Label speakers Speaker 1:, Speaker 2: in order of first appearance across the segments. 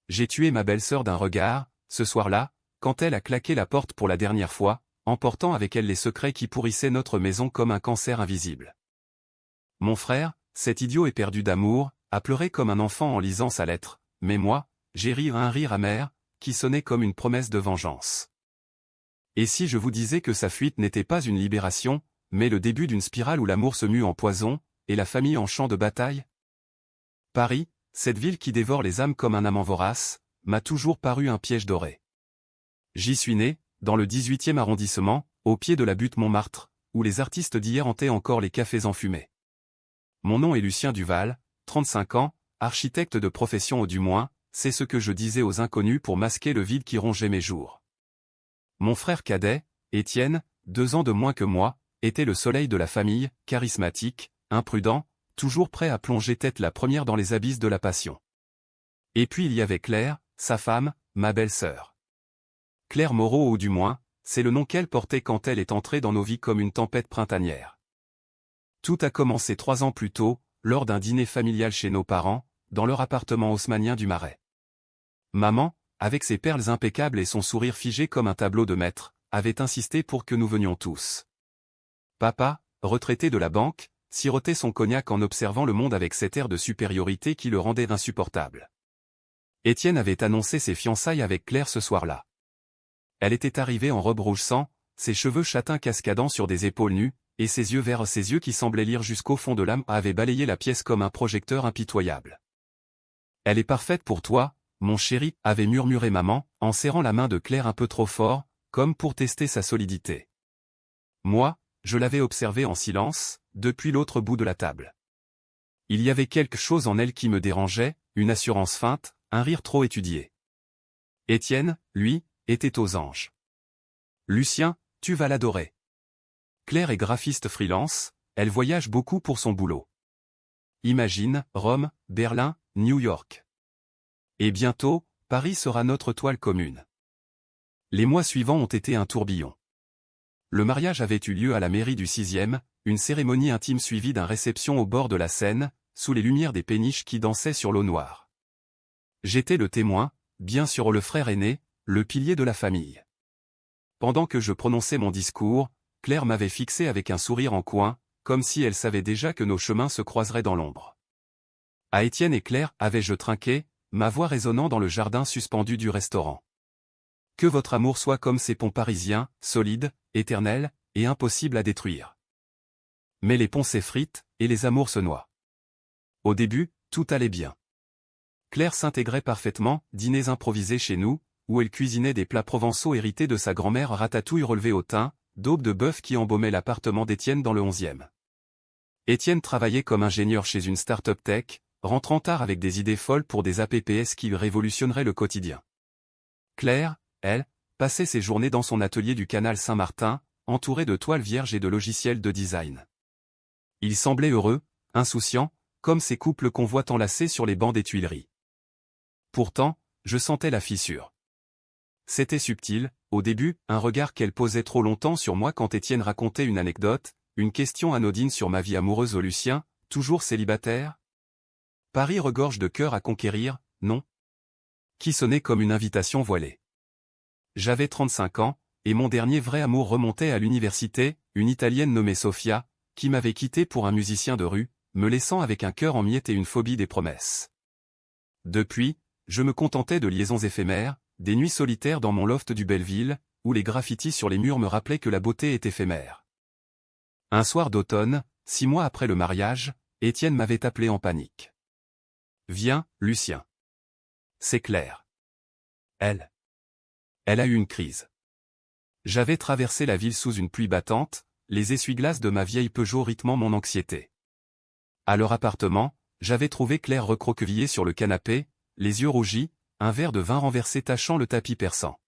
Speaker 1: j'ai tué ma belle-sœur d'un regard, ce soir-là, quand elle a claqué la porte pour la dernière fois, emportant avec elle les secrets qui pourrissaient notre maison comme un cancer invisible. Mon frère, cet idiot éperdu d'amour, a pleuré comme un enfant en lisant sa lettre, mais moi, j'ai ri un rire amer, qui sonnait comme une promesse de vengeance. Et si je vous disais que sa fuite n'était pas une libération, mais le début d'une spirale où l'amour se mue en poison, et la famille en champ de bataille? Paris, cette ville qui dévore les âmes comme un amant vorace, m'a toujours paru un piège doré. J'y suis né, dans le 18e arrondissement, au pied de la butte Montmartre, où les artistes d'hier hantaient encore les cafés enfumés. Mon nom est Lucien Duval, 35 ans, architecte de profession ou du moins, c'est ce que je disais aux inconnus pour masquer le vide qui rongeait mes jours. Mon frère cadet, Étienne, 2 ans de moins que moi, était le soleil de la famille, charismatique, imprudent, toujours prêt à plonger tête la première dans les abysses de la passion. Et puis il y avait Claire, sa femme, ma belle-sœur. Claire Moreau ou du moins, c'est le nom qu'elle portait quand elle est entrée dans nos vies comme une tempête printanière. Tout a commencé 3 ans plus tôt, lors d'un dîner familial chez nos parents, dans leur appartement haussmannien du Marais. Maman, avec ses perles impeccables et son sourire figé comme un tableau de maître, avait insisté pour que nous venions tous. Papa, retraité de la banque, sirotait son cognac en observant le monde avec cet air de supériorité qui le rendait insupportable. Étienne avait annoncé ses fiançailles avec Claire ce soir-là. Elle était arrivée en robe rouge sang, ses cheveux châtains cascadant sur des épaules nues, et ses yeux verts, ses yeux qui semblaient lire jusqu'au fond de l'âme, avaient balayé la pièce comme un projecteur impitoyable. « Elle est parfaite pour toi, mon chéri », avait murmuré maman, en serrant la main de Claire un peu trop fort, comme pour tester sa solidité. Moi, je l'avais observée en silence, depuis l'autre bout de la table. Il y avait quelque chose en elle qui me dérangeait, une assurance feinte, un rire trop étudié. Étienne, lui, était aux anges. Lucien, tu vas l'adorer. Claire est graphiste freelance, elle voyage beaucoup pour son boulot. Imagine, Rome, Berlin, New York. Et bientôt, Paris sera notre toile commune. Les mois suivants ont été un tourbillon. Le mariage avait eu lieu à la mairie du 6e, une cérémonie intime suivie d'une réception au bord de la Seine, sous les lumières des péniches qui dansaient sur l'eau noire. J'étais le témoin, bien sûr le frère aîné, le pilier de la famille. Pendant que je prononçais mon discours, Claire m'avait fixé avec un sourire en coin, comme si elle savait déjà que nos chemins se croiseraient dans l'ombre. À Étienne et Claire avais-je trinqué, ma voix résonnant dans le jardin suspendu du restaurant. Que votre amour soit comme ces ponts parisiens, solides, éternels, et impossibles à détruire. Mais les ponts s'effritent, et les amours se noient. Au début, tout allait bien. Claire s'intégrait parfaitement, dîners improvisés chez nous, où elle cuisinait des plats provençaux hérités de sa grand-mère ratatouille relevée au thym, daube de bœuf qui embaumaient l'appartement d'Étienne dans le 11e. Étienne travaillait comme ingénieur chez une start-up tech, rentrant tard avec des idées folles pour des apps qui révolutionneraient le quotidien. Claire, elle, passait ses journées dans son atelier du canal Saint-Martin, entourée de toiles vierges et de logiciels de design. Il semblait heureux, insouciant, comme ces couples qu'on voit enlacés sur les bancs des Tuileries. Pourtant, je sentais la fissure. C'était subtil, au début, un regard qu'elle posait trop longtemps sur moi quand Étienne racontait une anecdote, une question anodine sur ma vie amoureuse au Lucien, toujours célibataire. Paris regorge de cœurs à conquérir, non? Qui sonnait comme une invitation voilée. J'avais 35 ans, et mon dernier vrai amour remontait à l'université, une Italienne nommée Sofia, qui m'avait quitté pour un musicien de rue, me laissant avec un cœur en miettes et une phobie des promesses. Depuis, je me contentais de liaisons éphémères, des nuits solitaires dans mon loft du Belleville, où les graffitis sur les murs me rappelaient que la beauté est éphémère. Un soir d'automne, 6 mois après le mariage, Étienne m'avait appelé en panique. « Viens, Lucien. C'est clair. Elle a eu une crise. » J'avais traversé la ville sous une pluie battante, les essuie-glaces de ma vieille Peugeot rythmant mon anxiété. À leur appartement, j'avais trouvé Claire recroquevillée sur le canapé, les yeux rougis, un verre de vin renversé tachant le tapis perçant.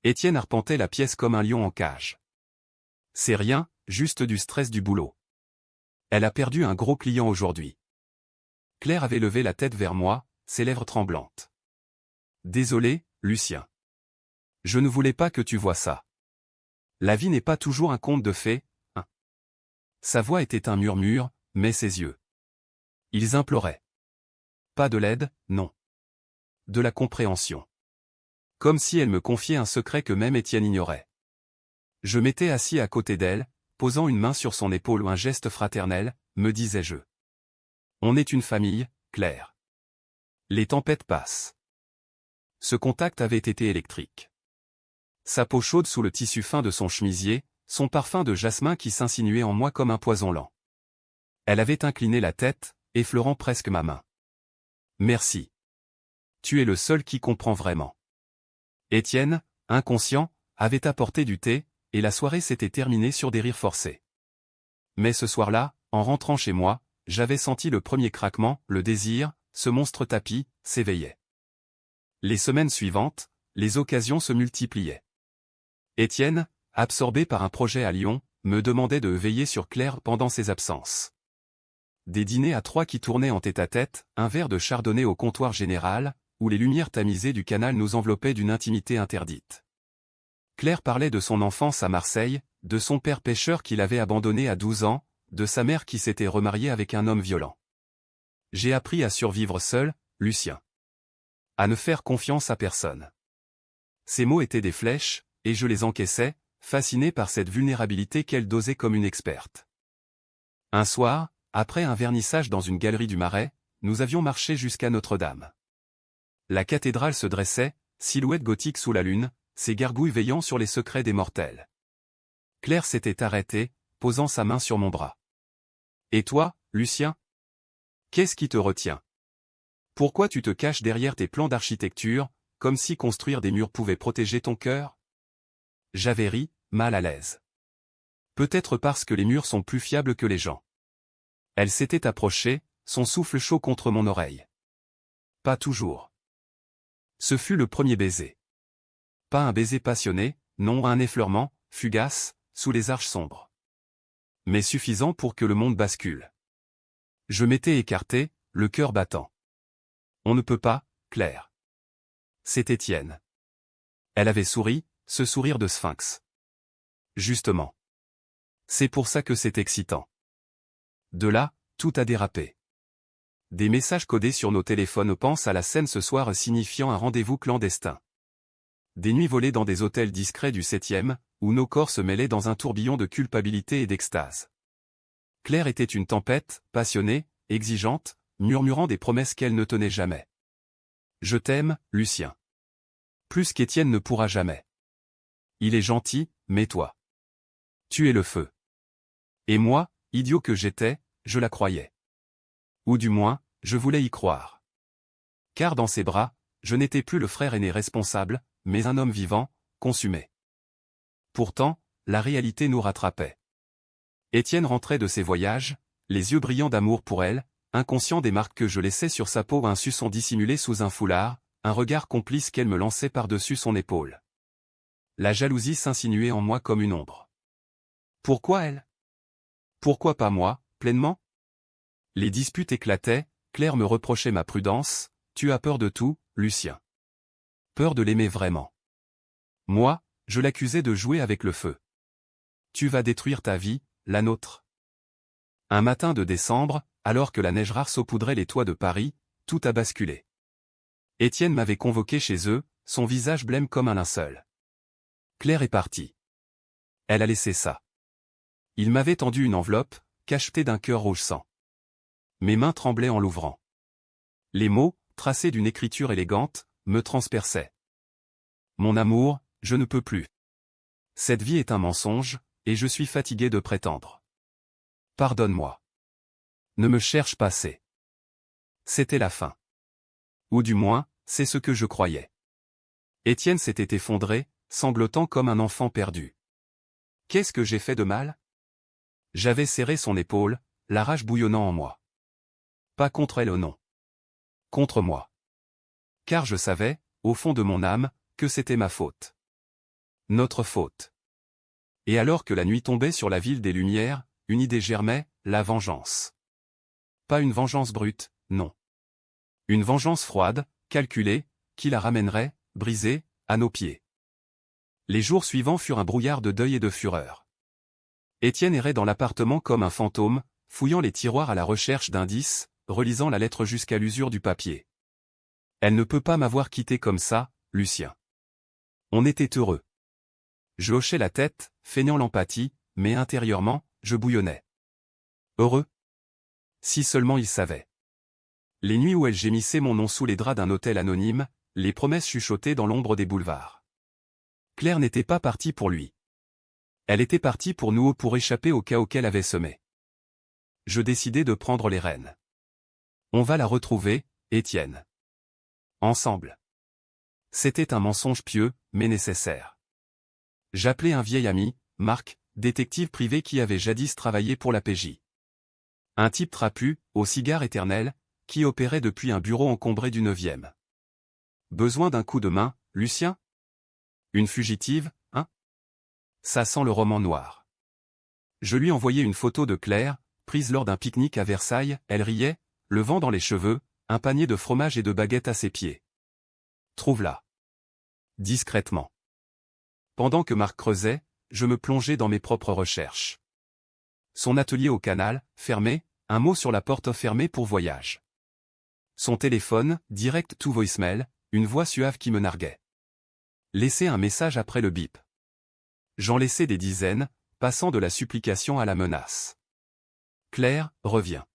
Speaker 1: Étienne arpentait la pièce comme un lion en cage. « C'est rien, juste du stress du boulot. Elle a perdu un gros client aujourd'hui. » Claire avait levé la tête vers moi, ses lèvres tremblantes. « Désolé, Lucien. Je ne voulais pas que tu vois ça. La vie n'est pas toujours un conte de fées, hein. » Sa voix était un murmure, mais ses yeux. Ils imploraient. Pas de l'aide, non. de la compréhension. Comme si elle me confiait un secret que même Étienne ignorait. Je m'étais assis à côté d'elle, posant une main sur son épaule ou un geste fraternel, me disais-je. On est une famille, Claire. Les tempêtes passent. Ce contact avait été électrique. Sa peau chaude sous le tissu fin de son chemisier, son parfum de jasmin qui s'insinuait en moi comme un poison lent. Elle avait incliné la tête, effleurant presque ma main. Merci. Tu es le seul qui comprend vraiment. Étienne, inconscient, avait apporté du thé, et la soirée s'était terminée sur des rires forcés. Mais ce soir-là, en rentrant chez moi, j'avais senti le premier craquement, le désir, ce monstre tapis, s'éveillait. Les semaines suivantes, les occasions se multipliaient. Étienne, absorbé par un projet à Lyon, me demandait de veiller sur Claire pendant ses absences. Des dîners à trois qui tournaient en tête-à-tête, un verre de chardonnay au comptoir général, où les lumières tamisées du canal nous enveloppaient d'une intimité interdite. Claire parlait de son enfance à Marseille, de son père pêcheur qui l'avait abandonné à 12 ans, de sa mère qui s'était remariée avec un homme violent. J'ai appris à survivre seul, Lucien. À ne faire confiance à personne. Ces mots étaient des flèches, et je les encaissais, fasciné par cette vulnérabilité qu'elle dosait comme une experte. Un soir, après un vernissage dans une galerie du Marais, nous avions marché jusqu'à Notre-Dame. La cathédrale se dressait, silhouette gothique sous la lune, ses gargouilles veillant sur les secrets des mortels. Claire s'était arrêtée, posant sa main sur mon bras. « Et toi, Lucien ? Qu'est-ce qui te retient ? Pourquoi tu te caches derrière tes plans d'architecture, comme si construire des murs pouvait protéger ton cœur ?» J'avais ri, mal à l'aise. Peut-être parce que les murs sont plus fiables que les gens. Elle s'était approchée, son souffle chaud contre mon oreille. Pas toujours. Ce fut le premier baiser. Pas un baiser passionné, non un effleurement, fugace, sous les arches sombres. Mais suffisant pour que le monde bascule. Je m'étais écarté, le cœur battant. On ne peut pas, Claire. C'est Étienne. Elle avait souri, ce sourire de sphinx. Justement. C'est pour ça que c'est excitant. De là, tout a dérapé. Des messages codés sur nos téléphones pensent à la scène ce soir signifiant un rendez-vous clandestin. Des nuits volées dans des hôtels discrets du 7e, où nos corps se mêlaient dans un tourbillon de culpabilité et d'extase. Claire était une tempête, passionnée, exigeante, murmurant des promesses qu'elle ne tenait jamais. Je t'aime, Lucien. Plus qu'Étienne ne pourra jamais. Il est gentil, mais toi. Tu es le feu. Et moi, idiot que j'étais, je la croyais. Ou du moins, je voulais y croire. Car dans ses bras, je n'étais plus le frère aîné responsable, mais un homme vivant, consumé. Pourtant, la réalité nous rattrapait. Étienne rentrait de ses voyages, les yeux brillants d'amour pour elle, inconscient des marques que je laissais sur sa peau, un suçon dissimulé sous un foulard, un regard complice qu'elle me lançait par-dessus son épaule. La jalousie s'insinuait en moi comme une ombre. Pourquoi elle ? Pourquoi pas moi, pleinement ? Les disputes éclataient, Claire me reprochait ma prudence, tu as peur de tout, Lucien. Peur de l'aimer vraiment. Moi, je l'accusais de jouer avec le feu. Tu vas détruire ta vie, la nôtre. Un matin de décembre, alors que la neige rare saupoudrait les toits de Paris, tout a basculé. Étienne m'avait convoqué chez eux, son visage blême comme un linceul. Claire est partie. Elle a laissé ça. Il m'avait tendu une enveloppe, cachetée d'un cœur rouge sang. Mes mains tremblaient en l'ouvrant. Les mots, tracés d'une écriture élégante, me transperçaient. Mon amour, je ne peux plus. Cette vie est un mensonge, et je suis fatigué de prétendre. Pardonne-moi. Ne me cherche pas, c'est. C'était la fin. Ou du moins, c'est ce que je croyais. Étienne s'était effondré, sanglotant comme un enfant perdu. Qu'est-ce que j'ai fait de mal ? J'avais serré son épaule, la rage bouillonnant en moi. Pas contre elle, non. Contre moi. Car je savais, au fond de mon âme, que c'était ma faute. Notre faute. Et alors que la nuit tombait sur la ville des Lumières, une idée germait, la vengeance. Pas une vengeance brute, non. Une vengeance froide, calculée, qui la ramènerait, brisée, à nos pieds. Les jours suivants furent un brouillard de deuil et de fureur. Étienne errait dans l'appartement comme un fantôme, fouillant les tiroirs à la recherche d'indices, relisant la lettre jusqu'à l'usure du papier. Elle ne peut pas m'avoir quitté comme ça, Lucien. On était heureux. Je hochais la tête, feignant l'empathie, mais intérieurement, je bouillonnais. Heureux? Si seulement il savait. Les nuits où elle gémissait mon nom sous les draps d'un hôtel anonyme, les promesses chuchotées dans l'ombre des boulevards. Claire n'était pas partie pour lui. Elle était partie pour nous pour échapper au chaos qu'elle avait semé. Je décidai de prendre les rênes. On va la retrouver, Étienne. Ensemble. C'était un mensonge pieux, mais nécessaire. J'appelai un vieil ami, Marc, détective privé qui avait jadis travaillé pour la PJ. Un type trapu, au cigare éternel, qui opérait depuis un bureau encombré du 9e. Besoin d'un coup de main, Lucien? Une fugitive, hein? Ça sent le roman noir. Je lui envoyai une photo de Claire, prise lors d'un pique-nique à Versailles, elle riait, le vent dans les cheveux, un panier de fromage et de baguettes à ses pieds. Trouve-la. Discrètement. Pendant que Marc creusait, je me plongeais dans mes propres recherches. Son atelier au canal, fermé, un mot sur la porte fermée pour voyage. Son téléphone, direct to voicemail, une voix suave qui me narguait. Laisser un message après le bip. J'en laissais des dizaines, passant de la supplication à la menace. Claire, reviens.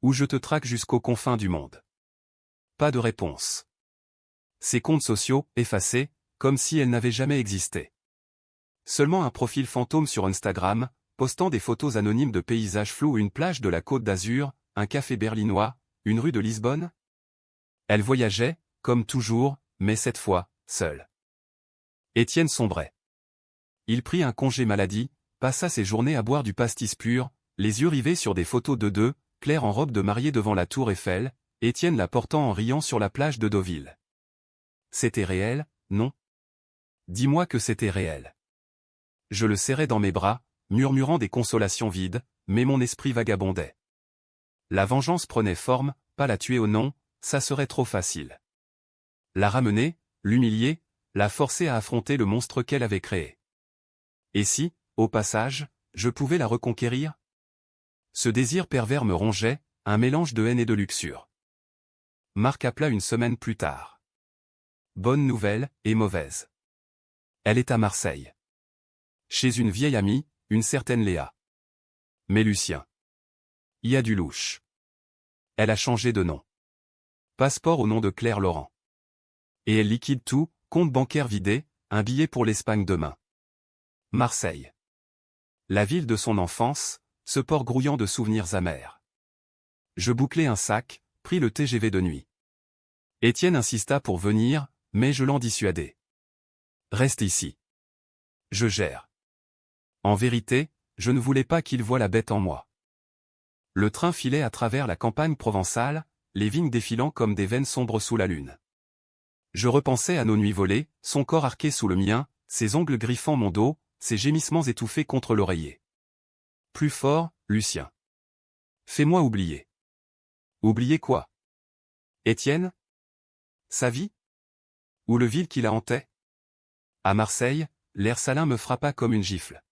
Speaker 1: Ou je te traque jusqu'aux confins du monde. Pas de réponse. Ses comptes sociaux, effacés, comme si elle n'avait jamais existé. Seulement un profil fantôme sur Instagram, postant des photos anonymes de paysages flous, une plage de la Côte d'Azur, un café berlinois, une rue de Lisbonne. Elle voyageait, comme toujours, mais cette fois, seule. Étienne sombrait. Il prit un congé maladie, passa ses journées à boire du pastis pur, les yeux rivés sur des photos de deux, Claire en robe de mariée devant la tour Eiffel, Étienne la portant en riant sur la plage de Deauville. C'était réel, non? Dis-moi que c'était réel. Je le serrais dans mes bras, murmurant des consolations vides, mais mon esprit vagabondait. La vengeance prenait forme, pas la tuer au nom, ça serait trop facile. La ramener, l'humilier, la forcer à affronter le monstre qu'elle avait créé. Et si, au passage, je pouvais la reconquérir? Ce désir pervers me rongeait, un mélange de haine et de luxure. Marc appela une semaine plus tard. Bonne nouvelle, et mauvaise. Elle est à Marseille. Chez une vieille amie, une certaine Léa. Mais Lucien. Y a du louche. Elle a changé de nom. Passeport au nom de Claire Laurent. Et elle liquide tout, compte bancaire vidé, un billet pour l'Espagne demain. Marseille. La ville de son enfance, ce port grouillant de souvenirs amers. Je bouclai un sac, pris le TGV de nuit. Étienne insista pour venir, mais je l'en dissuadai. Reste ici. Je gère. En vérité, je ne voulais pas qu'il voie la bête en moi. Le train filait à travers la campagne provençale, les vignes défilant comme des veines sombres sous la lune. Je repensais à nos nuits volées, son corps arqué sous le mien, ses ongles griffant mon dos, ses gémissements étouffés contre l'oreiller. Plus fort, Lucien. Fais-moi oublier. Oublier quoi? Étienne? Sa vie? Ou le ville qui la hantait? À Marseille, l'air salin me frappa comme une gifle.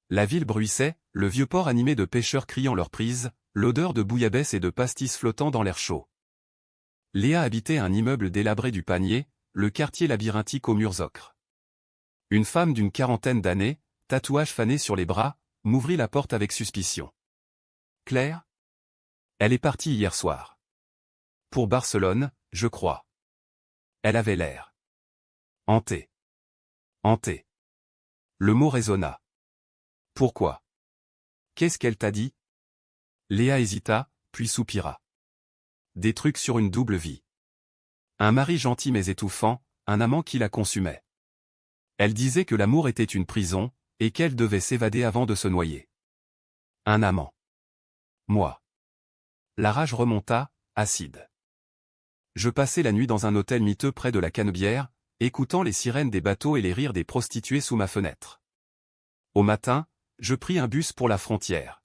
Speaker 1: La ville bruissait, le vieux port animé de pêcheurs criant leur prise, l'odeur de bouillabaisse et de pastis flottant dans l'air chaud. Léa habitait un immeuble délabré du Panier, le quartier labyrinthique aux murs ocres. Une femme d'une quarantaine d'années, tatouage fané sur les bras, m'ouvrit la porte avec suspicion. Claire? Elle est partie hier soir. Pour Barcelone, je crois. Elle avait l'air. Hantée. Hantée. Le mot résonna. Pourquoi? Qu'est-ce qu'elle t'a dit? Léa hésita, puis soupira. Des trucs sur une double vie. Un mari gentil mais étouffant, un amant qui la consumait. Elle disait que l'amour était une prison, et qu'elle devait s'évader avant de se noyer. Un amant. Moi. La rage remonta, acide. Je passai la nuit dans un hôtel miteux près de la Canebière, écoutant les sirènes des bateaux et les rires des prostituées sous ma fenêtre. Au matin, je pris un bus pour la frontière.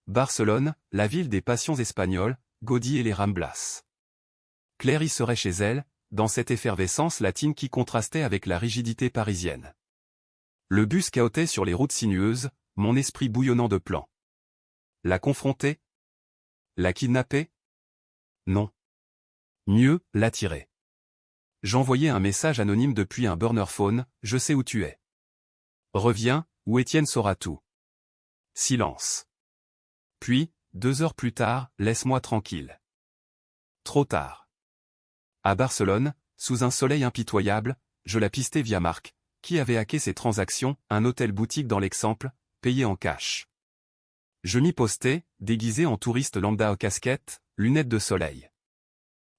Speaker 1: Barcelone, la ville des passions espagnoles, Gaudí et les Ramblas. Claire y serait chez elle, dans cette effervescence latine qui contrastait avec la rigidité parisienne. Le bus cahotait sur les routes sinueuses, mon esprit bouillonnant de plans. La confronter? La kidnapper? Non. Mieux, l'attirer. J'envoyais un message anonyme depuis un burner phone, je sais où tu es. Reviens, ou Étienne saura tout. Silence. Puis, 2 heures plus tard, laisse-moi tranquille. Trop tard. À Barcelone, sous un soleil impitoyable, je la pistais via Marc, qui avait hacké ses transactions, un hôtel-boutique dans l'Exemple, payé en cash. Je m'y postais, déguisé en touriste lambda aux casquettes, lunettes de soleil.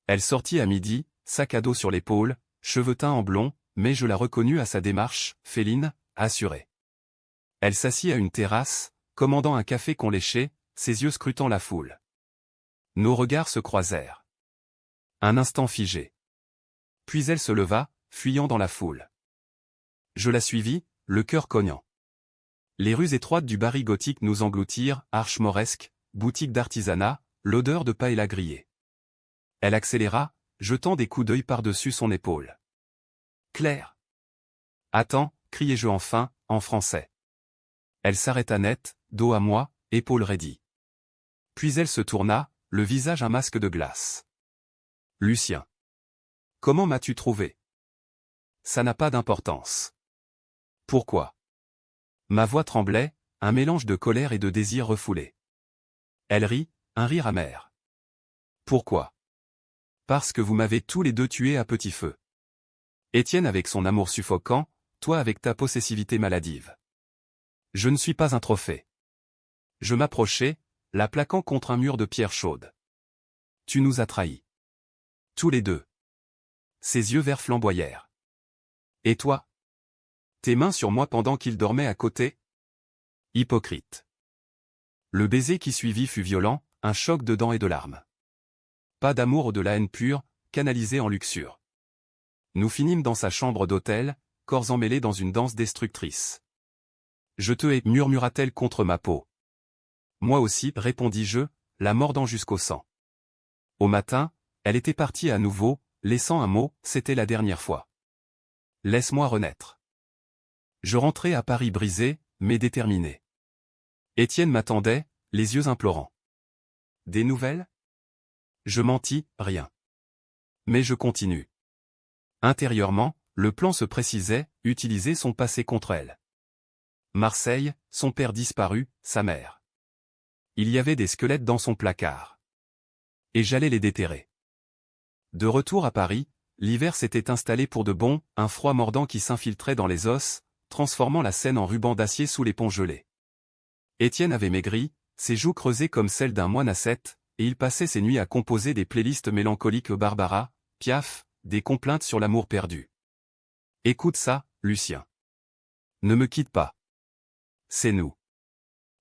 Speaker 1: Elle sortit à midi, sac à dos sur l'épaule, cheveux teints en blond, mais je la reconnus à sa démarche, féline, assurée. Elle s'assit à une terrasse, commandant un café qu'on léchait, ses yeux scrutant la foule. Nos regards se croisèrent. Un instant figé. Puis elle se leva, fuyant dans la foule. Je la suivis, le cœur cognant. Les rues étroites du Barry gothique nous engloutirent, arches mauresques, boutiques d'artisanat, l'odeur de paella grillée. Elle accéléra, jetant des coups d'œil par-dessus son épaule. « Claire !»« Attends !» criai-je enfin, en français. Elle s'arrêta net, dos à moi, épaules raidies. Puis elle se tourna, le visage un masque de glace. « Lucien. Comment m'as-tu trouvé ? Ça n'a pas d'importance. » Pourquoi ? Ma voix tremblait, un mélange de colère et de désir refoulé. Elle rit, un rire amer. Pourquoi ? Parce que vous m'avez tous les deux tués à petit feu. Étienne avec son amour suffocant, toi avec ta possessivité maladive. Je ne suis pas un trophée. Je m'approchai, la plaquant contre un mur de pierre chaude. Tu nous as trahis. Tous les deux. Ses yeux verts flamboyèrent. Et toi ? Tes mains sur moi pendant qu'il dormait à côté ? Hypocrite. Le baiser qui suivit fut violent, un choc de dents et de larmes. Pas d'amour ou de la haine pure, canalisée en luxure. Nous finîmes dans sa chambre d'hôtel, corps emmêlés dans une danse destructrice. Je te hais, murmura-t-elle contre ma peau. Moi aussi, répondis-je, la mordant jusqu'au sang. Au matin, elle était partie à nouveau, laissant un mot, c'était la dernière fois. Laisse-moi renaître. Je rentrai à Paris brisé, mais déterminé. Étienne m'attendait, les yeux implorants. Des nouvelles ? Je mentis, rien. Mais je continue. Intérieurement, le plan se précisait, utiliser son passé contre elle. Marseille, son père disparu, sa mère. Il y avait des squelettes dans son placard. Et j'allais les déterrer. De retour à Paris, l'hiver s'était installé pour de bon, un froid mordant qui s'infiltrait dans les os, transformant la Seine en ruban d'acier sous les ponts gelés. Étienne avait maigri, ses joues creusées comme celles d'un moine ascète, et il passait ses nuits à composer des playlists mélancoliques Barbara, Piaf, des complaintes sur l'amour perdu. Écoute ça, Lucien. Ne me quitte pas. C'est nous.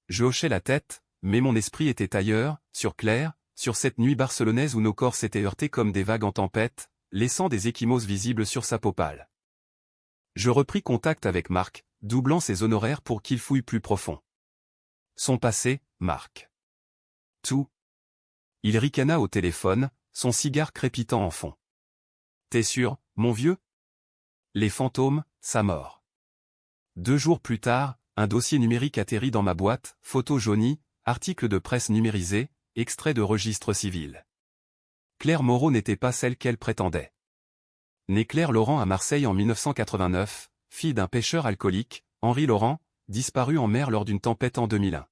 Speaker 1: Je hochais la tête, mais mon esprit était ailleurs, sur Claire, sur cette nuit barcelonaise où nos corps s'étaient heurtés comme des vagues en tempête, laissant des ecchymoses visibles sur sa peau pâle. Je repris contact avec Marc, doublant ses honoraires pour qu'il fouille plus profond. Son passé, Marc. Tout. Il ricana au téléphone, son cigare crépitant en fond. T'es sûr, mon vieux ? Les fantômes, sa mort. 2 jours plus tard, un dossier numérique atterrit dans ma boîte, photo jaunie, article de presse numérisé, extrait de registre civil. Claire Moreau n'était pas celle qu'elle prétendait. Née Claire Laurent à Marseille en 1989, fille d'un pêcheur alcoolique, Henri Laurent, disparu en mer lors d'une tempête en 2001.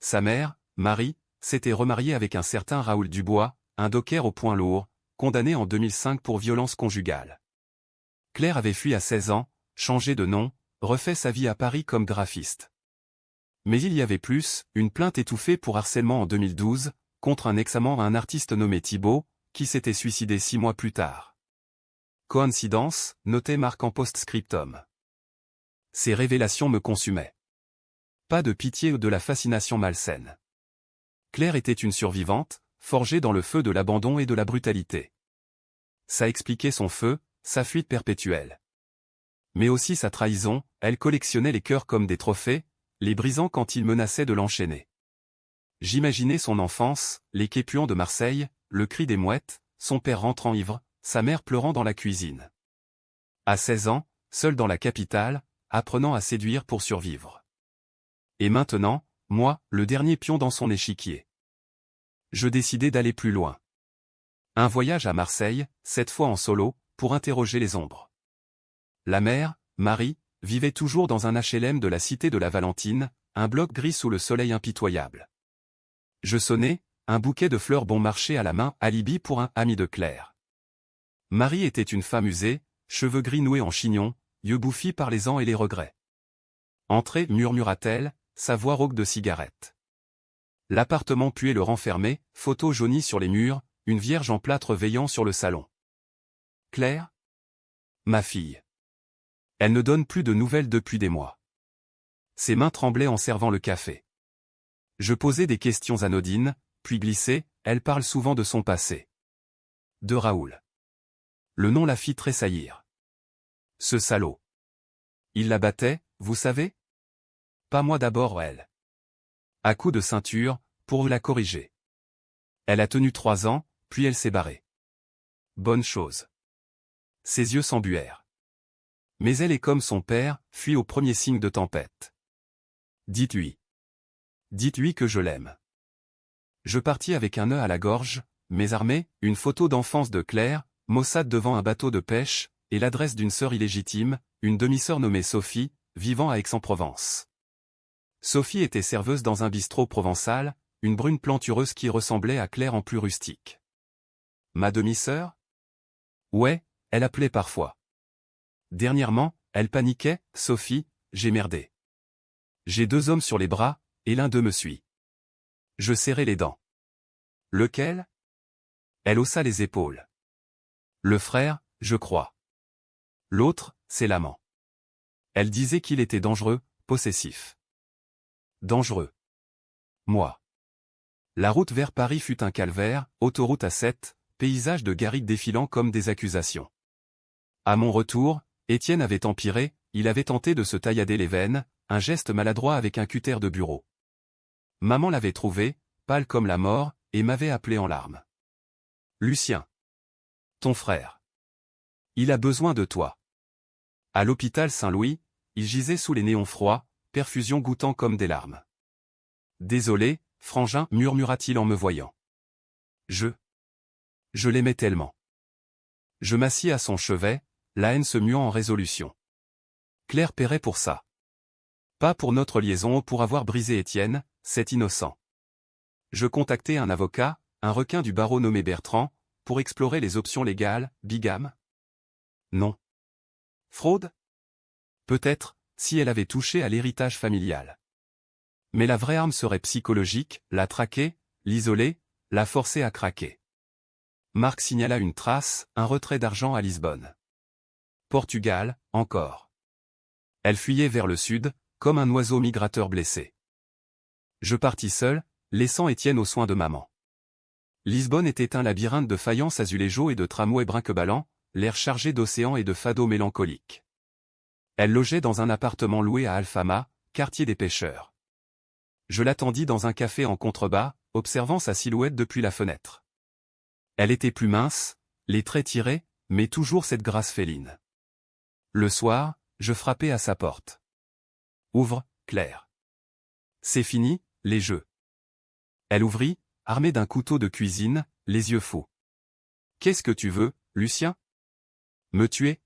Speaker 1: Sa mère, Marie, s'était remariée avec un certain Raoul Dubois, un docker au poing lourd, condamné en 2005 pour violence conjugale. Claire avait fui à 16 ans, changé de nom, refait sa vie à Paris comme graphiste. Mais il y avait plus, une plainte étouffée pour harcèlement en 2012, contre un ex-amant à un artiste nommé Thibault, qui s'était suicidé 6 mois plus tard. Coïncidence, notait Marc en post-scriptum. Ces révélations me consumaient. Pas de pitié ou de la fascination malsaine. Claire était une survivante, forgée dans le feu de l'abandon et de la brutalité. Ça expliquait son feu, sa fuite perpétuelle. Mais aussi sa trahison, elle collectionnait les cœurs comme des trophées, les brisant quand ils menaçaient de l'enchaîner. J'imaginais son enfance, les quais puants de Marseille, le cri des mouettes, son père rentrant ivre, sa mère pleurant dans la cuisine. À 16 ans, seul dans la capitale, apprenant à séduire pour survivre. Et maintenant, moi, le dernier pion dans son échiquier. Je décidai d'aller plus loin. Un voyage à Marseille, cette fois en solo, pour interroger les ombres. La mère, Marie, vivait toujours dans un HLM de la cité de la Valentine, un bloc gris sous le soleil impitoyable. Je sonnais, un bouquet de fleurs bon marché à la main, alibi pour un ami de Claire. Marie était une femme usée, cheveux gris noués en chignon, yeux bouffis par les ans et les regrets. Entrez, murmura-t-elle, sa voix rauque de cigarette. L'appartement puait le renfermer, photos jaunies sur les murs, une vierge en plâtre veillant sur le salon. Claire ? Ma fille. Elle ne donne plus de nouvelles depuis des mois. Ses mains tremblaient en servant le café. Je posais des questions anodines, puis glissais, elle parle souvent de son passé. De Raoul. Le nom la fit tressaillir. Ce salaud. Il la battait, vous savez ? Pas moi d'abord, elle. À coups de ceinture, pour la corriger. Elle a tenu 3 ans, puis elle s'est barrée. Bonne chose. Ses yeux s'embuèrent. Mais elle est comme son père, fuit au premier signe de tempête. Dites-lui. Dites-lui que je l'aime. Je partis avec un nœud à la gorge, mes armées, une photo d'enfance de Claire, maussade devant un bateau de pêche, et l'adresse d'une sœur illégitime, une demi-sœur nommée Sophie, vivant à Aix-en-Provence. Sophie était serveuse dans un bistrot provençal, une brune plantureuse qui ressemblait à Claire en plus rustique. Ma demi-sœur ? Ouais, elle appelait parfois. Dernièrement, elle paniquait, Sophie, j'ai merdé. J'ai 2 hommes sur les bras, et l'un d'eux me suit. Je serrai les dents. Lequel ? Elle haussa les épaules. Le frère, je crois. L'autre, c'est l'amant. Elle disait qu'il était dangereux, possessif. Dangereux. Moi. La route vers Paris fut un calvaire, autoroute A7, paysage de garrigues défilant comme des accusations. À mon retour, Étienne avait empiré, il avait tenté de se taillader les veines, un geste maladroit avec un cutter de bureau. Maman l'avait trouvé, pâle comme la mort, et m'avait appelé en larmes. Lucien. Ton frère. Il a besoin de toi. À l'hôpital Saint-Louis, il gisait sous les néons froids, perfusion goûtant comme des larmes. Désolé, frangin, murmura-t-il en me voyant. Je l'aimais tellement. Je m'assis à son chevet, la haine se muant en résolution. Claire paierait pour ça. Pas pour notre liaison ou pour avoir brisé Étienne, c'est innocent. Je contactai un avocat, un requin du barreau nommé Bertrand, pour explorer les options légales, bigame ? Non. Fraude ? Peut-être, si elle avait touché à l'héritage familial. Mais la vraie arme serait psychologique, la traquer, l'isoler, la forcer à craquer. Marc signala une trace, un retrait d'argent à Lisbonne. Portugal, encore. Elle fuyait vers le sud, comme un oiseau migrateur blessé. Je partis seul, laissant Étienne aux soins de maman. Lisbonne était un labyrinthe de faïences azuléjo et de tramways brinqueballants, l'air chargé d'océans et de fado mélancoliques. Elle logeait dans un appartement loué à Alfama, quartier des pêcheurs. Je l'attendis dans un café en contrebas, observant sa silhouette depuis la fenêtre. Elle était plus mince, les traits tirés, mais toujours cette grâce féline. Le soir, je frappai à sa porte. Ouvre, Claire. C'est fini, les jeux. Elle ouvrit, armée d'un couteau de cuisine, les yeux fous. Qu'est-ce que tu veux, Lucien ? Me tuer ?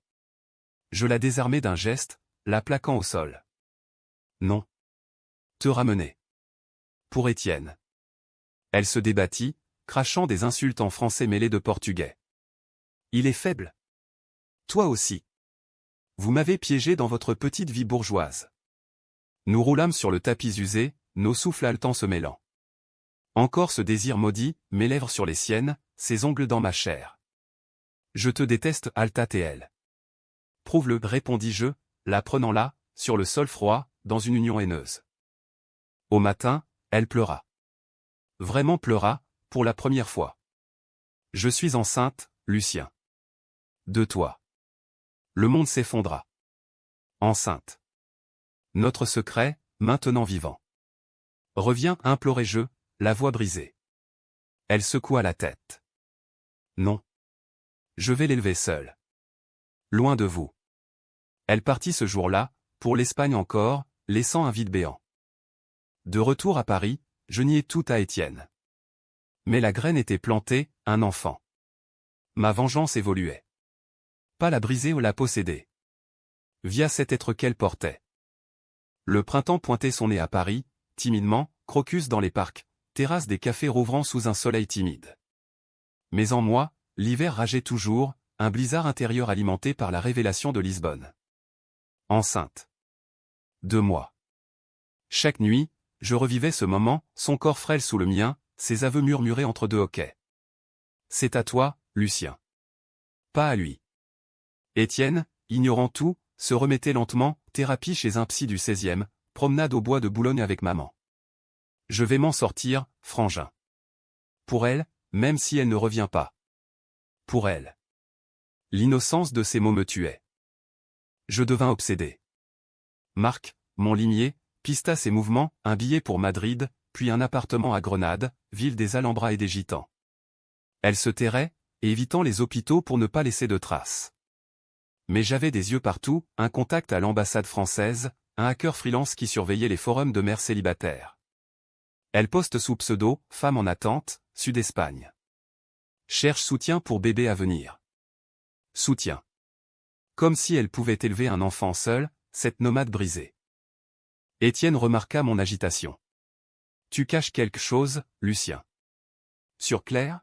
Speaker 1: Je la désarmai d'un geste, la plaquant au sol. Non. Te ramener. Pour Étienne. Elle se débattit, crachant des insultes en français mêlés de portugais. Il est faible. Toi aussi. Vous m'avez piégé dans votre petite vie bourgeoise. Nous roulâmes sur le tapis usé, nos souffles haletants se mêlant. Encore ce désir maudit, mes lèvres sur les siennes, ses ongles dans ma chair. Je te déteste, halta-t-elle. Prouve-le, répondis-je, la prenant là, sur le sol froid, dans une union haineuse. Au matin, elle pleura. Vraiment pleura, pour la première fois. Je suis enceinte, Lucien. De toi. Le monde s'effondra. Enceinte. Notre secret, maintenant vivant. Reviens, implorai-je, la voix brisée. Elle secoua la tête. Non. Je vais l'élever seule. Loin de vous. Elle partit ce jour-là, pour l'Espagne encore, laissant un vide béant. De retour à Paris, je niai tout à Étienne. Mais la graine était plantée, un enfant. Ma vengeance évoluait. Pas la briser ou la posséder. Via cet être qu'elle portait. Le printemps pointait son nez à Paris, timidement, crocus dans les parcs, terrasses des cafés rouvrant sous un soleil timide. Mais en moi, l'hiver rageait toujours, un blizzard intérieur alimenté par la révélation de Lisbonne. Enceinte. 2 mois. Chaque nuit, je revivais ce moment, son corps frêle sous le mien, ses aveux murmurés entre deux hoquets. C'est à toi, Lucien. Pas à lui. Étienne, ignorant tout, se remettait lentement, thérapie chez un psy du 16e, promenade au bois de Boulogne avec maman. Je vais m'en sortir, frangin. Pour elle, même si elle ne revient pas. Pour elle. L'innocence de ces mots me tuait. Je devins obsédé. Marc, mon limier, pista ses mouvements, un billet pour Madrid, puis un appartement à Grenade, ville des Alhambras et des Gitans. Elle se tairait, évitant les hôpitaux pour ne pas laisser de traces. Mais j'avais des yeux partout, un contact à l'ambassade française, un hacker freelance qui surveillait les forums de mères célibataires. Elle poste sous pseudo, femme en attente, Sud-Espagne. Cherche soutien pour bébé à venir. Soutien. Comme si elle pouvait élever un enfant seule, cette nomade brisée. Étienne remarqua mon agitation. Tu caches quelque chose, Lucien. Sur Claire?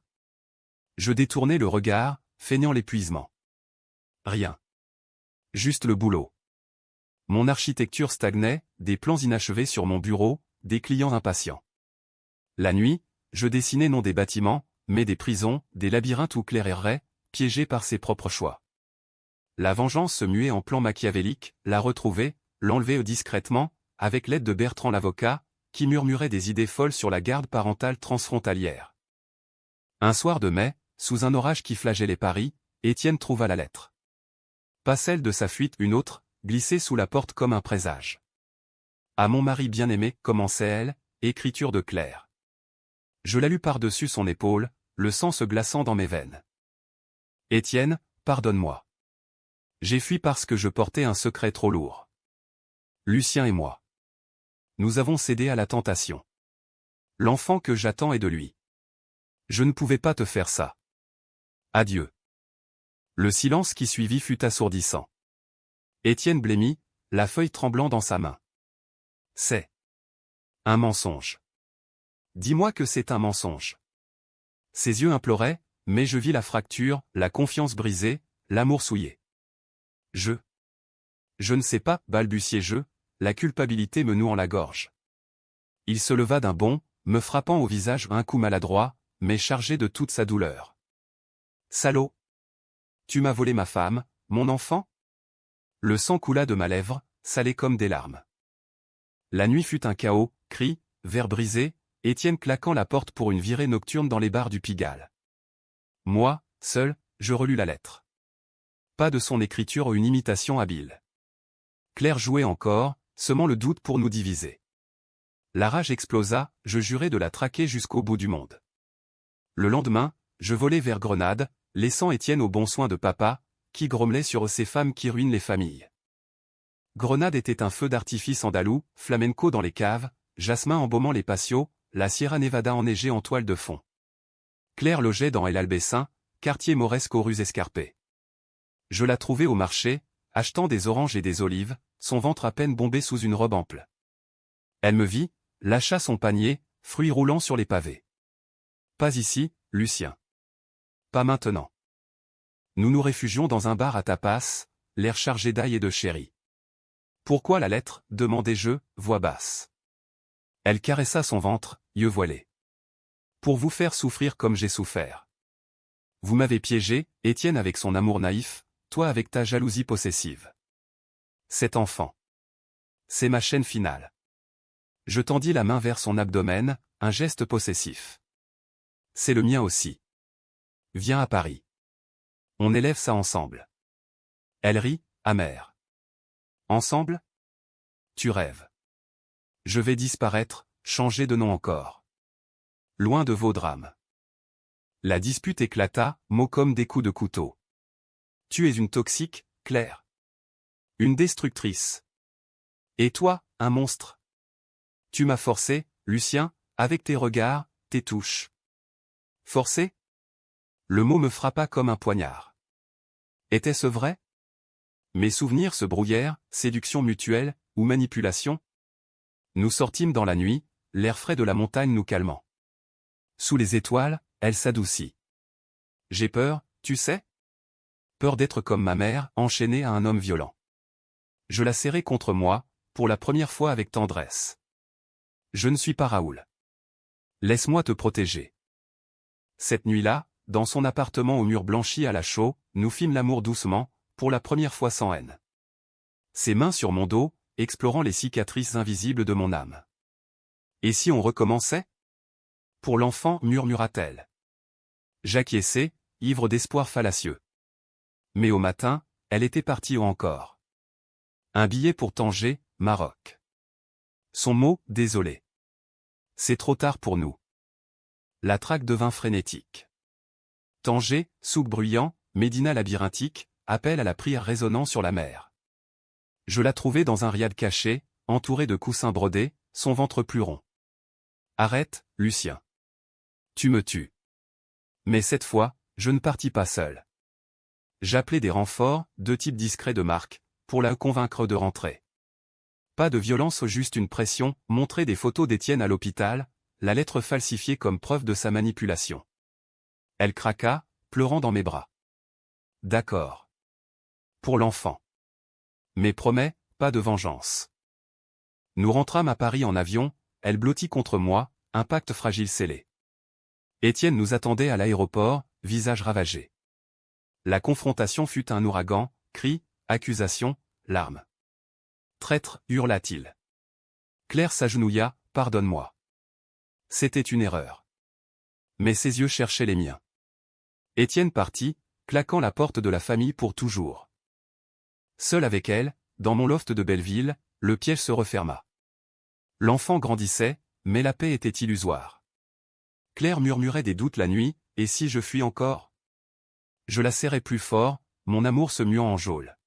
Speaker 1: Je détournai le regard, feignant l'épuisement. Rien. Juste le boulot. Mon architecture stagnait, des plans inachevés sur mon bureau, des clients impatients. La nuit, je dessinais non des bâtiments, mais des prisons, des labyrinthes où Claire errait, piégée par ses propres choix. La vengeance se muait en plan machiavélique, la retrouver, l'enlever discrètement, avec l'aide de Bertrand l'avocat, qui murmurait des idées folles sur la garde parentale transfrontalière. Un soir de mai, sous un orage qui flagellait Paris, Étienne trouva la lettre. Pas celle de sa fuite, une autre, glissée sous la porte comme un présage. À mon mari bien-aimé, commençait-elle, écriture de Claire. Je la lus par-dessus son épaule, le sang se glaçant dans mes veines. Étienne, pardonne-moi. J'ai fui parce que je portais un secret trop lourd. Lucien et moi. Nous avons cédé à la tentation. L'enfant que j'attends est de lui. Je ne pouvais pas te faire ça. Adieu. Le silence qui suivit fut assourdissant. Étienne blêmit, la feuille tremblant dans sa main. C'est un mensonge. Dis-moi que c'est un mensonge. Ses yeux imploraient, mais je vis la fracture, la confiance brisée, l'amour souillé. Je ne sais pas, balbutiai-je, la culpabilité me nouant la gorge. Il se leva d'un bond, me frappant au visage un coup maladroit, mais chargé de toute sa douleur. Salaud! Tu m'as volé ma femme, mon enfant? Le sang coula de ma lèvre, salé comme des larmes. La nuit fut un chaos, cris, verres brisés, Étienne claquant la porte pour une virée nocturne dans les bars du Pigalle. Moi, seul, je relus la lettre. Pas de son écriture ou une imitation habile. Claire jouait encore, semant le doute pour nous diviser. La rage explosa, je jurai de la traquer jusqu'au bout du monde. Le lendemain, je volai vers Grenade, laissant Étienne au bon soin de papa, qui grommelait sur ces femmes qui ruinent les familles. Grenade était un feu d'artifice andalou, flamenco dans les caves, jasmin embaumant les patios, la Sierra Nevada enneigée en toile de fond. Claire logeait dans El Albessin, quartier mauresque aux rues escarpées. Je la trouvai au marché, achetant des oranges et des olives, son ventre à peine bombé sous une robe ample. Elle me vit, lâcha son panier, fruits roulants sur les pavés. Pas ici, Lucien. Pas maintenant. Nous nous réfugions dans un bar à tapas, l'air chargé d'ail et de sherry. Pourquoi la lettre, demandai-je, voix basse. Elle caressa son ventre, yeux voilés. Pour vous faire souffrir comme j'ai souffert. Vous m'avez piégé, Étienne avec son amour naïf, toi avec ta jalousie possessive. Cet enfant. C'est ma chaîne finale. Je tendis la main vers son abdomen, un geste possessif. C'est le mien aussi. Viens à Paris. On élève ça ensemble. Elle rit, amère. Ensemble? Tu rêves. Je vais disparaître, changer de nom encore. Loin de vos drames. La dispute éclata, mots comme des coups de couteau. Tu es une toxique, Claire. Une destructrice. Et toi, un monstre. Tu m'as forcé, Lucien, avec tes regards, tes touches. Forcé? Le mot me frappa comme un poignard. Était-ce vrai? Mes souvenirs se brouillèrent, séduction mutuelle, ou manipulation? Nous sortîmes dans la nuit, l'air frais de la montagne nous calmant. Sous les étoiles, elle s'adoucit. J'ai peur, tu sais? Peur d'être comme ma mère, enchaînée à un homme violent. Je la serrai contre moi, pour la première fois avec tendresse. Je ne suis pas Raoul. Laisse-moi te protéger. Cette nuit-là, dans son appartement aux murs blanchis à la chaux, nous fîmes l'amour doucement, pour la première fois sans haine. Ses mains sur mon dos, explorant les cicatrices invisibles de mon âme. Et si on recommençait? Pour l'enfant, murmura-t-elle. J'acquiesçai, ivre d'espoir fallacieux. Mais au matin, elle était partie encore. Un billet pour Tanger, Maroc. Son mot, désolé. C'est trop tard pour nous. La traque devint frénétique. Tanger, souk bruyant, médina labyrinthique, appel à la prière résonnant sur la mer. Je la trouvai dans un riad caché, entouré de coussins brodés, son ventre plus rond. Arrête, Lucien. Tu me tues. Mais cette fois, je ne partis pas seul. J'appelai des renforts, 2 types discrets de marque, pour la convaincre de rentrer. Pas de violence, juste une pression, montrer des photos d'Étienne à l'hôpital, la lettre falsifiée comme preuve de sa manipulation. Elle craqua, pleurant dans mes bras. D'accord. Pour l'enfant. Mais promets, pas de vengeance. Nous rentrâmes à Paris en avion, elle blottit contre moi, un pacte fragile scellé. Étienne nous attendait à l'aéroport, visage ravagé. La confrontation fut un ouragan, cris, accusations, larmes. Traître, hurla-t-il. Claire s'agenouilla, pardonne-moi. C'était une erreur. Mais ses yeux cherchaient les miens. Étienne partit, claquant la porte de la famille pour toujours. Seul avec elle, dans mon loft de Belleville, le piège se referma. L'enfant grandissait, mais la paix était illusoire. Claire murmurait des doutes la nuit, et si je fuis encore? Je la serrais plus fort, mon amour se muant en geôle.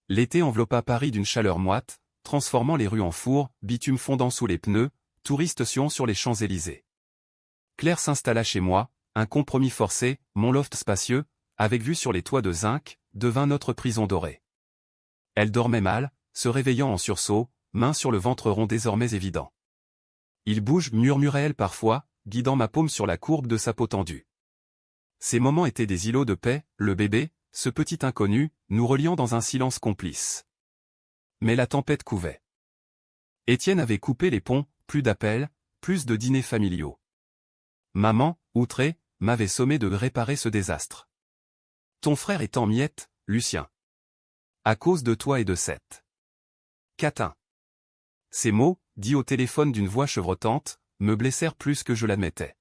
Speaker 1: L'été enveloppa Paris d'une chaleur moite, transformant les rues en fours, bitume fondant sous les pneus, touristes suant sur les Champs-Élysées. Claire s'installa chez moi, un compromis forcé, mon loft spacieux, avec vue sur les toits de zinc, devint notre prison dorée. Elle dormait mal, se réveillant en sursaut, main sur le ventre rond désormais évident. Il bouge, murmurait-elle parfois, guidant ma paume sur la courbe de sa peau tendue. Ces moments étaient des îlots de paix, le bébé, ce petit inconnu, nous reliant dans un silence complice. Mais la tempête couvait. Étienne avait coupé les ponts, plus d'appels, plus de dîners familiaux. Maman, outrée, m'avait sommé de réparer ce désastre. Ton frère est en miettes, Lucien. À cause de toi et de cette catin. Ces mots, dits au téléphone d'une voix chevrotante, me blessèrent plus que je l'admettais.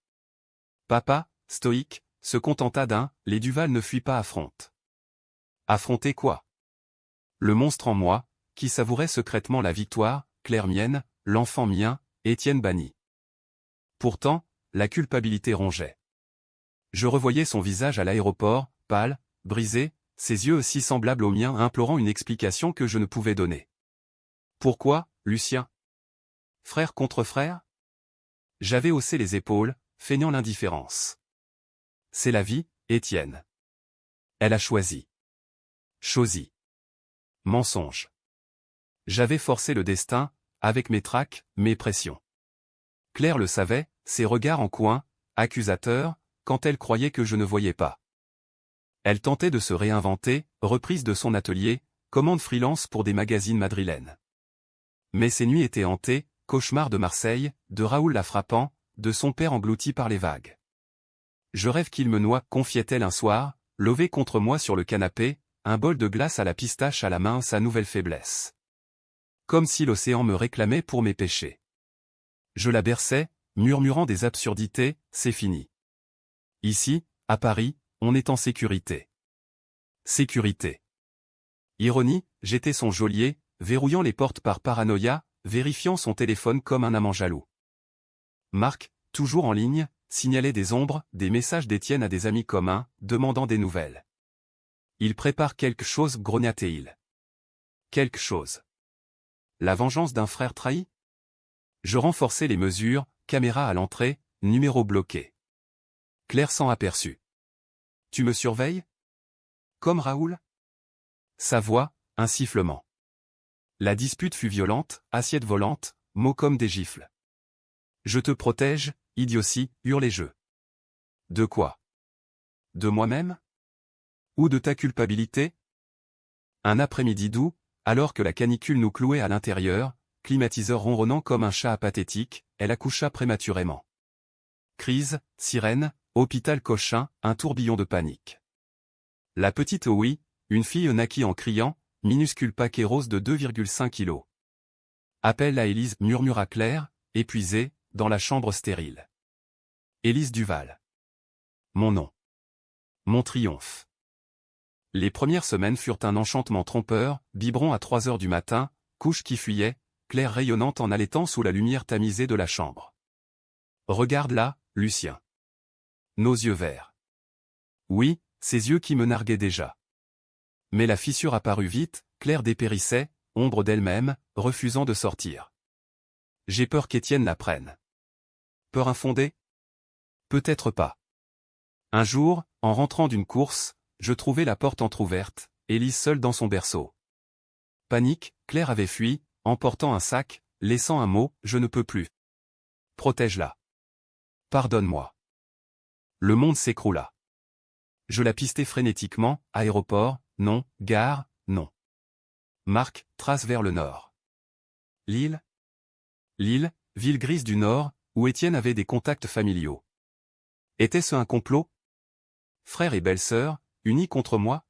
Speaker 1: Papa, stoïque, se contenta d'un « Les Duval ne fuient pas affronte ». Affronter quoi? Le monstre en moi, qui savourait secrètement la victoire, Claire mienne, l'enfant mien, Étienne banni. Pourtant, la culpabilité rongeait. Je revoyais son visage à l'aéroport, pâle, brisé, ses yeux aussi semblables aux miens implorant une explication que je ne pouvais donner. Pourquoi, Lucien? Frère contre frère? J'avais haussé les épaules, feignant l'indifférence. C'est la vie, Étienne. Elle a choisi. Choisi. Mensonge. J'avais forcé le destin, avec mes traques, mes pressions. Claire le savait, ses regards en coin, accusateurs, quand elle croyait que je ne voyais pas. Elle tentait de se réinventer, reprise de son atelier, commande freelance pour des magazines madrilènes. Mais ses nuits étaient hantées, cauchemars de Marseille, de Raoul la frappant, de son père englouti par les vagues. Je rêve qu'il me noie, confiait-elle un soir, levée contre moi sur le canapé, un bol de glace à la pistache à la main, sa nouvelle faiblesse. Comme si l'océan me réclamait pour mes péchés. Je la berçais, murmurant des absurdités, c'est fini. Ici, à Paris, on est en sécurité. Sécurité. Ironie, j'étais son geôlier, verrouillant les portes par paranoïa, vérifiant son téléphone comme un amant jaloux. Marc, toujours en ligne, signalait des ombres, des messages d'Étienne à des amis communs, demandant des nouvelles. Il prépare quelque chose, grognatait-il. Quelque chose. La vengeance d'un frère trahi? Je renforçais les mesures, caméra à l'entrée, numéro bloqué. Claire s'en aperçut. Tu me surveilles? Comme Raoul? Sa voix, un sifflement. La dispute fut violente, assiette volante, mots comme des gifles. Je te protège, idiotie, hurlai-je. De quoi? De moi-même? Ou de ta culpabilité? Un après-midi doux, alors que la canicule nous clouait à l'intérieur, climatiseur ronronnant comme un chat apathétique, elle accoucha prématurément. Crise, sirène, hôpital Cochin, un tourbillon de panique. La petite Owie, une fille naquit en criant, minuscule paquet rose de 2,5 kilos. Appel à Élise, murmura Claire, épuisée, dans la chambre stérile. Élise Duval. Mon nom. Mon triomphe. Les premières semaines furent un enchantement trompeur, biberon à 3 heures du matin, couche qui fuyait, Claire rayonnante en allaitant sous la lumière tamisée de la chambre. Regarde là, Lucien. Nos yeux verts. Oui, ses yeux qui me narguaient déjà. Mais la fissure apparut vite, Claire dépérissait, ombre d'elle-même, refusant de sortir. J'ai peur qu'Étienne la prenne. Peur infondée? Peut-être pas. Un jour, en rentrant d'une course, je trouvai la porte entr'ouverte, Élise seule dans son berceau. Panique, Claire avait fui, emportant un sac, laissant un mot, je ne peux plus. Protège-la. Pardonne-moi. Le monde s'écroula. Je la pistai frénétiquement, aéroport, non, gare, non. Marque, trace vers le nord. Lille? Lille, ville grise du nord, où Étienne avait des contacts familiaux. Était-ce un complot? Frère et belle-sœur, unis contre moi?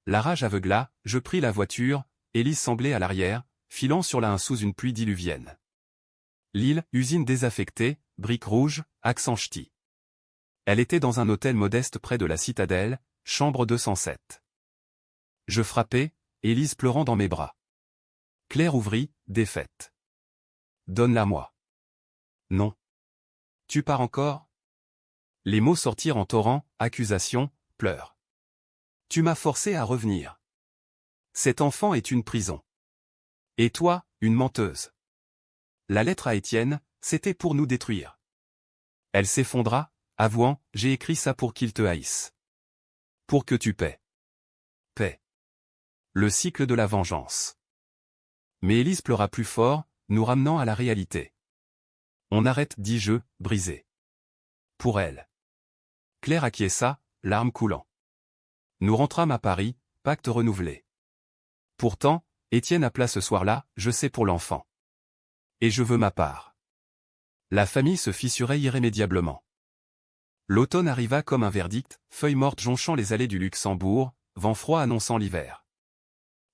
Speaker 1: La rage aveugla, je pris la voiture, Élise sanglait à l'arrière, filant sur la 1 sous une pluie diluvienne. Lille, usine désaffectée, briques rouges, accent ch'ti. Elle était dans un hôtel modeste près de la citadelle, chambre 207. Je frappai, Élise pleurant dans mes bras. Claire ouvrit, défaite. Donne-la-moi. Non. Tu pars encore? Les mots sortirent en torrent, accusation, pleurs. Tu m'as forcé à revenir. Cet enfant est une prison. Et toi, une menteuse. La lettre à Étienne, c'était pour nous détruire. Elle s'effondra, avouant, j'ai écrit ça pour qu'il te haïsse. Pour que tu paies. Paie. Le cycle de la vengeance. Mais Élise pleura plus fort, nous ramenant à la réalité. On arrête, dis-je, brisé. Pour elle. Claire acquiesça, larmes coulant. Nous rentrâmes à Paris, pacte renouvelé. Pourtant, Étienne appela ce soir-là, je sais pour l'enfant. Et je veux ma part. La famille se fissurait irrémédiablement. L'automne arriva comme un verdict, feuilles mortes jonchant les allées du Luxembourg, vent froid annonçant l'hiver.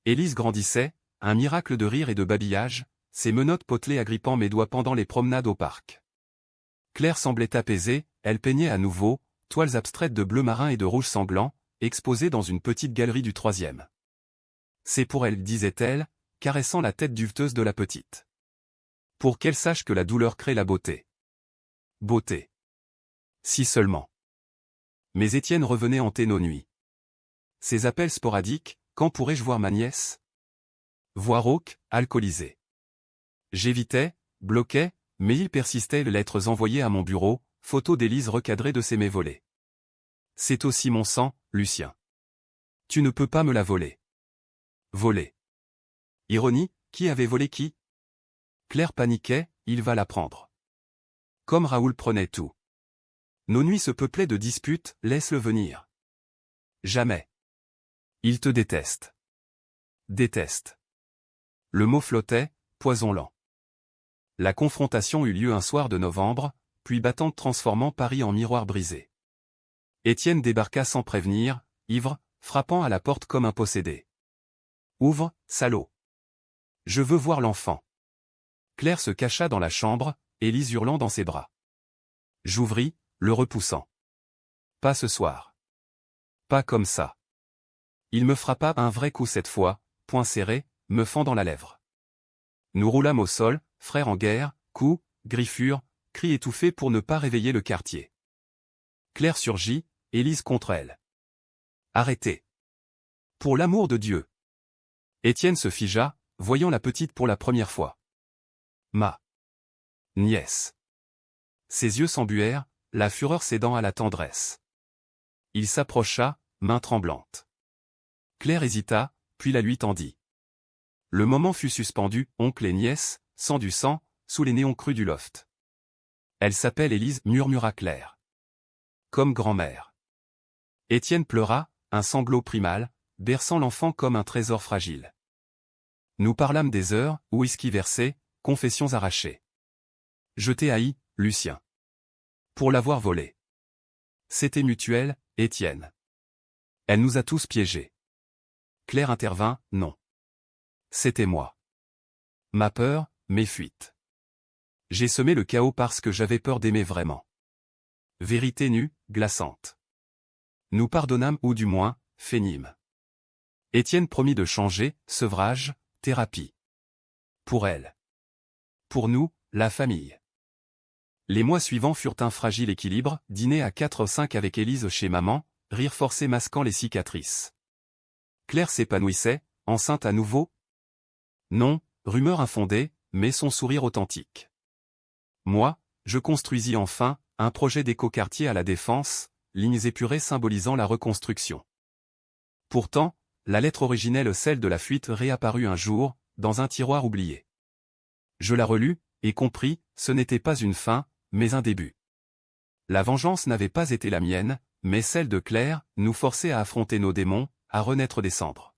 Speaker 1: Élise grandissait, un miracle de rire et de babillage, ses menottes potelées agrippant mes doigts pendant les promenades au parc. Claire semblait apaisée, elle peignait à nouveau, toiles abstraites de bleu marin et de rouge sanglant, exposées dans une petite galerie du 3e. C'est pour elle, disait-elle, caressant la tête duveteuse de la petite. Pour qu'elle sache que la douleur crée la beauté. Beauté. Si seulement. Mais Étienne revenait hanter nos nuits. Ses appels sporadiques, quand pourrais-je voir ma nièce? Voix rauque, alcoolisée. J'évitais, bloquais, mais il persistait, les lettres envoyées à mon bureau, photos d'Élise recadrées de ses volées. C'est aussi mon sang, Lucien. Tu ne peux pas me la voler. Voler. Ironie, qui avait volé qui? Claire paniquait, il va la prendre. Comme Raoul prenait tout. Nos nuits se peuplaient de disputes, laisse-le venir. Jamais. Il te déteste. Déteste. Le mot flottait, poison lent. La confrontation eut lieu un soir de novembre, puis battante transformant Paris en miroir brisé. Étienne débarqua sans prévenir, ivre, frappant à la porte comme un possédé. Ouvre, salaud. Je veux voir l'enfant. Claire se cacha dans la chambre, Élise hurlant dans ses bras. J'ouvris, le repoussant. Pas ce soir. Pas comme ça. Il me frappa un vrai coup cette fois, poing serré, me fendant la lèvre. Nous roulâmes au sol, frères en guerre, coups, griffures, cris étouffés pour ne pas réveiller le quartier. Claire surgit, Élise contre elle. Arrêtez. Pour l'amour de Dieu. Étienne se figea, voyant la petite pour la première fois. Ma nièce. Ses yeux s'embuèrent, la fureur cédant à la tendresse. Il s'approcha, main tremblante. Claire hésita, puis la lui tendit. Le moment fut suspendu, oncle et nièce, sang du sang, sous les néons crus du loft. Elle s'appelle Élise, murmura Claire. Comme grand-mère. Étienne pleura, un sanglot primal, berçant l'enfant comme un trésor fragile. Nous parlâmes des heures, whisky versé, confessions arrachées. Je t'ai haï, Lucien. Pour l'avoir volé. C'était mutuel, Étienne. Elle nous a tous piégés. Claire intervint, non. C'était moi. Ma peur, mes fuites. J'ai semé le chaos parce que j'avais peur d'aimer vraiment. Vérité nue, glaçante. Nous pardonnâmes ou du moins, feignîmes. Étienne promit de changer, sevrage, thérapie. Pour elle. Pour nous, la famille. Les mois suivants furent un fragile équilibre, dîner à 4-5 avec Élise chez maman, rire forcé masquant les cicatrices. Claire s'épanouissait, enceinte à nouveau. Non, rumeur infondée, mais son sourire authentique. Moi, je construisis enfin, un projet d'écoquartier à la Défense, lignes épurées symbolisant la reconstruction. Pourtant, la lettre originelle, celle de la fuite, réapparut un jour, dans un tiroir oublié. Je la relus, et compris, ce n'était pas une fin, mais un début. La vengeance n'avait pas été la mienne, mais celle de Claire, nous forçait à affronter nos démons, à renaître des cendres.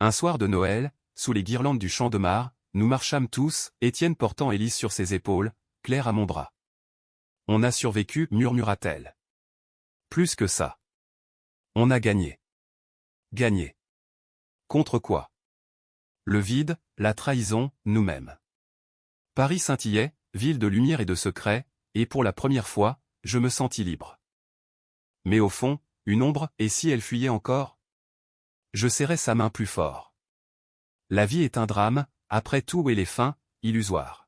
Speaker 1: Un soir de Noël, sous les guirlandes du champ de Mars, nous marchâmes tous, Étienne portant Élise sur ses épaules, Claire à mon bras. On a survécu, murmura-t-elle. Plus que ça. On a gagné. Gagné. Contre quoi? Le vide, la trahison, nous-mêmes. Paris scintillait, ville de lumière et de secrets, et pour la première fois, je me sentis libre. Mais au fond, une ombre, et si elle fuyait encore? Je serrais sa main plus fort. La vie est un drame, après tout, et les fins, illusoires.